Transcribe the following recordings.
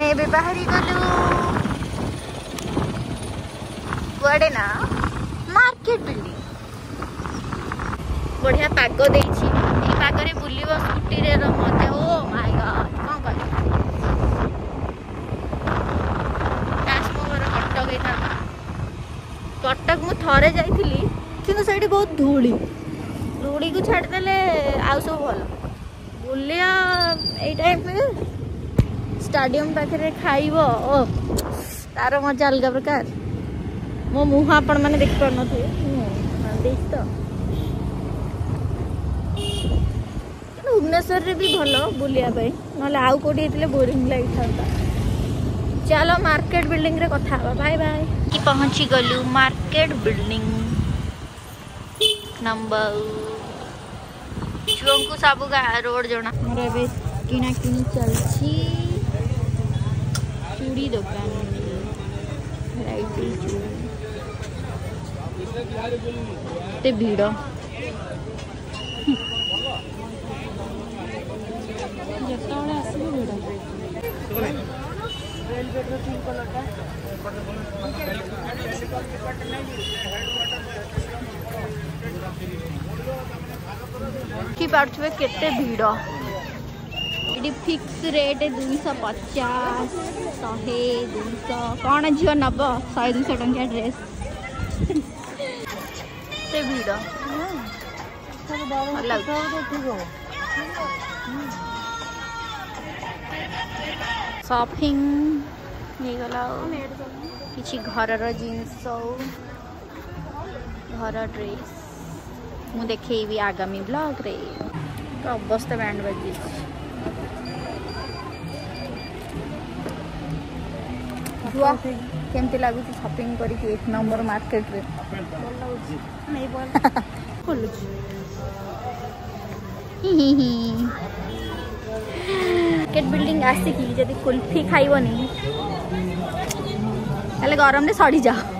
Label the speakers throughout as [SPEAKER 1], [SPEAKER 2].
[SPEAKER 1] आमे बाहरी गलु कुआडे ना मार्केट बिल्डिंग। बढ़िया पाग देछि ए पागरे बुलिबो स्कूटी रे मजा। ओ माय गॉड कौन कर काश मो घर कटक गई था। कटक मु थरे जाइथिली किंतु सेठी बहुत धूली धूली को छाड़ देले आउ सब भल बुलिया ए टाइम में स्टेडियम पाखे खाइबो ओ तार मजा अलग प्रकार। मो मुह आपण मैंने देख पार थे तो भुवनेश्वर रे भी भल बुलिया ना आउ कौटी बोरिंग लगी था। चलो मार्केट बिल्डिंग रे कथा बाय बाय कि पहुंची गलु मार्केट बिल्डिंग नंबर छुआ को सब रोड जना मोर ए किना किनी चलछि चूड़ी दुकान ते भीड़ कि पार्थे केते भीड़ ये फिक्स रेट 250 100 200 कौन झील नब 100-200 टंकिया ड्रेस ते भीड़ शॉपिंग किसी घर जिनस घर ड्रेस मु देखेबी आगामी ब्लॉग रे। तो अवस्था बैंड बजी केमती लगुच शॉपिंग करके 1 नंबर मार्केट रे मार्केट बिल्डिंग आसिकी जदि कुल्फी खाइबनी ताले गरम रे सड़ी जाओ।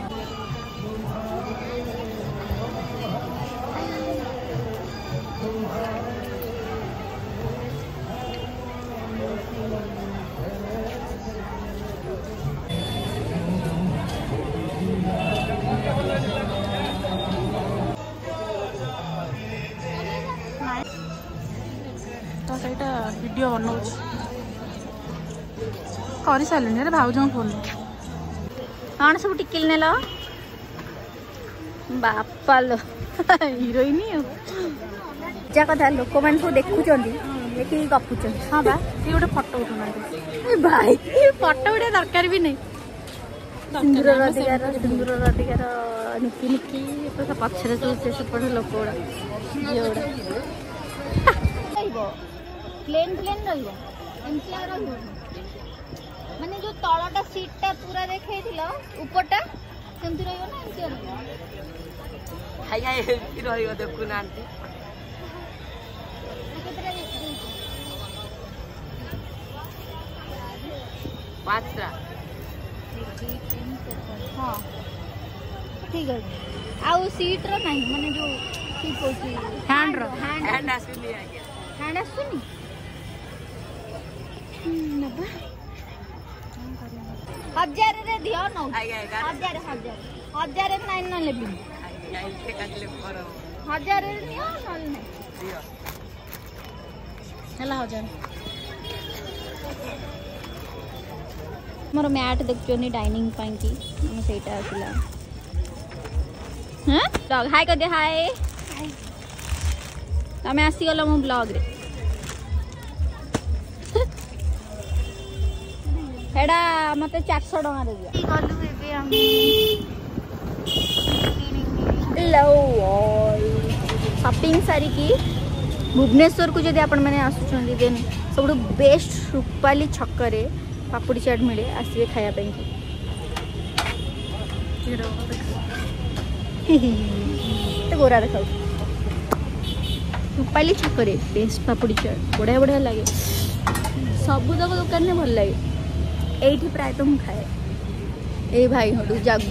[SPEAKER 2] वीडियो बनाऊँ कर सारे भाज फोन
[SPEAKER 1] कौन सब टिकिल नेल बापा लो हीरोइन जा कथा लोक मैंने सब देखुं देखिए गपुच। हाँ बा ये गोटे फटो उठुना भाई फटो उठा दरकार भी नहीं। सिंदूर अधिकार निकी निकी पछरे सब सेपटे लोक गुड़ा प्लेन प्लेन रही माने जो तलटा सीटा पूरा देखे उपरटा केमती रहिबो ना एमती हाय हाय रहिबो देखु नांती पात्रा हां ठीक है आउ सीट रो नहीं माने जो सीट होची हैंड आसुनी आगे हैंड आसुनी नबा 1000 रे दियो न 1000 में नाइन न लेबी 1000 रे नियो नल नै दियो हला 1000 मोर मैट देखचोनी डाइनिंग पाई की हम सेटा आसिला हां ब्लॉग हाय कर दे हाय तमे आसी गलो मो ब्लॉग रे हेडा मते 400 टका दे दिया गलु एबे हम हेलो शॉपिंग सारी की भुवनेश्वर को जदि आपण माने आसुचंदी देन सबडू बेस्ट रूपाली छक्करे पापड़ी चाट मिले आसीबे खाया पई तो गोरा देखाउ रूपाली छक्करे बेस्ट पापड़ी चाट बढ़िया बढ़िया लगे सब जगह दुकान में भल लगे एठी प्राय तो हम खाए ए भाई हडू जागु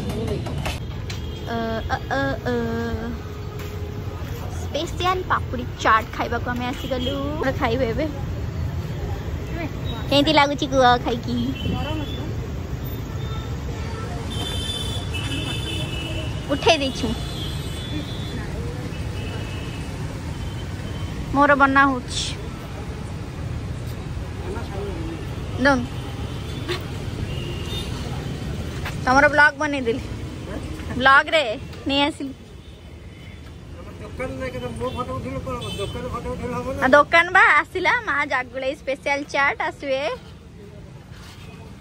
[SPEAKER 1] स्पेशल पापड़ी चाट खाइबा को हमें आसी गलु खाइबे एबे केमती लगुच कुह खाई उठे देछु मोर बना हो तमर ब्लॉग बने दिली ब्लॉग रे नहीं आसिल दुकान बा आसिला माँ जागुले स्पेशल चाट आसवे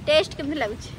[SPEAKER 1] टेस्ट केमती लगुच